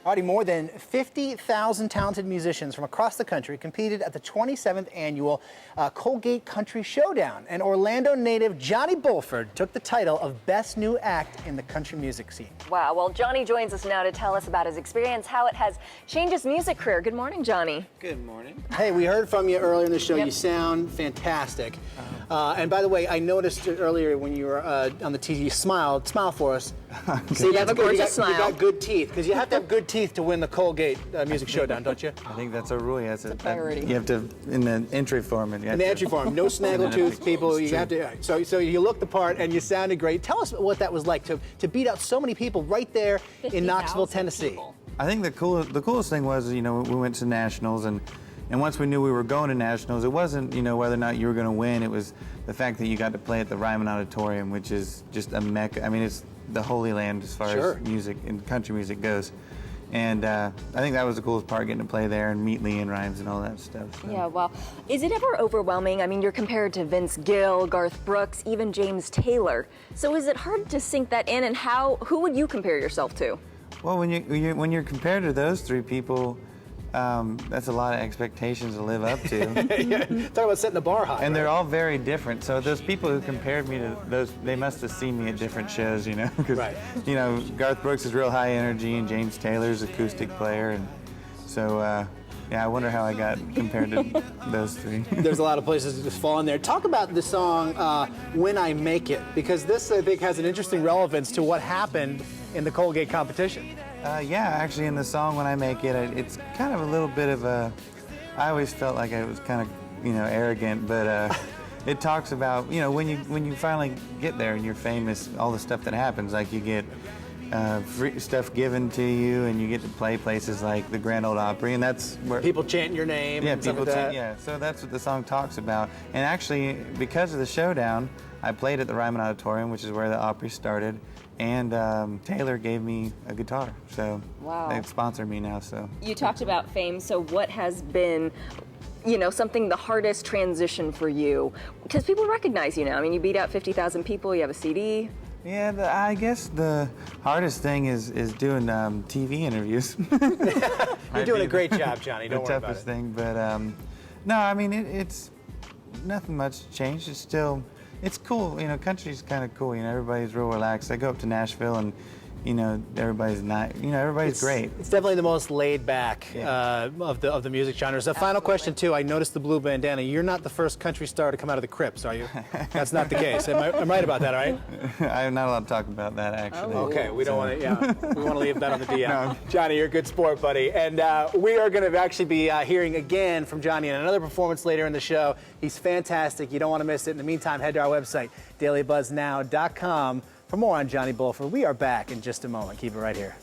Already more than 50,000 talented musicians from across the country competed at the 27th annual Colgate Country Showdown. And Orlando native Johnny Bulford took the title of Best New Act in the country music scene. Wow, well, Johnny joins us now to tell us about his experience, how it has changed his music career. Good morning, Johnny. Good morning. Hey, we heard from you earlier in the show. Yep. You sound fantastic. And by the way, I noticed earlier when you were on the TV, you smiled. Smile for us. See, you have a gorgeous smile. You got good teeth, because you have to have good teeth to win the Colgate Music Showdown, don't you? I think that's a rule. Yes, it's a priority. You have to, in the entry form. In the entry form, no snaggletooth people. You have to. So you looked the part and you sounded great. Tell us what that was like to beat out so many people right there in Knoxville, Tennessee. People. I think the coolest thing was, we went to nationals, and once we knew we were going to nationals, it wasn't, whether or not you were going to win. It was the fact that you got to play at the Ryman Auditorium, which is just a mecca. I mean, it's the holy land as far as music and country music goes. And I think that was the coolest part, getting to play there and meet LeAnn Rimes and all that stuff. So. Yeah, well, is it ever overwhelming? I mean, you're compared to Vince Gill, Garth Brooks, even James Taylor. So is it hard to sink that in, and who would you compare yourself to? Well, when you're compared to those three people, that's a lot of expectations to live up to. Talk about setting the bar high. And they're all very different. So those people who compared me to those, they must have seen me at different shows, Because, Garth Brooks is real high energy, and James Taylor's acoustic player, and so. Yeah, I wonder how I got compared to those three. There's a lot of places to just fall in there. Talk about the song When I Make It, because this, I think, has an interesting relevance to what happened in the Colgate competition. Yeah, actually, in the song When I Make It, it's kind of a little bit of a... I always felt like I was kind of, arrogant, but it talks about, when you finally get there and you're famous, all the stuff that happens, like you get free stuff given to you, and you get to play places like the Grand Ole Opry, and that's where people chant your name. Yeah, and people chant. that. Yeah, so that's what the song talks about. And actually, because of the showdown, I played at the Ryman Auditorium, which is where the Opry started, and Taylor gave me a guitar, so they sponsor me now. So you talked about fame. So what has been, something the hardest transition for you? Because people recognize you now. I mean, you beat out 50,000 people. You have a CD. Yeah, I guess the hardest thing is doing TV interviews. You're doing a great job, Johnny. Don't worry about it. The toughest thing, but no, I mean it's nothing much changed. It's still, it's cool. Country's kind of cool. Everybody's real relaxed. I go up to Nashville, and everybody's not. Everybody's great. It's definitely the most laid back of the music genres. A final question too. I noticed the blue bandana. You're not the first country star to come out of the crypts, are you? That's not the case. I'm right about that, right? I'm not allowed to talk about that, actually. Oh, okay, we don't want to. Yeah, we want to leave that on the DL. No. Johnny, you're a good sport, buddy. And we are going to actually be hearing again from Johnny in another performance later in the show. He's fantastic. You don't want to miss it. In the meantime, head to our website, dailybuzz.now.com. For more on Johnny Bulford. We are back in just a moment. Keep it right here.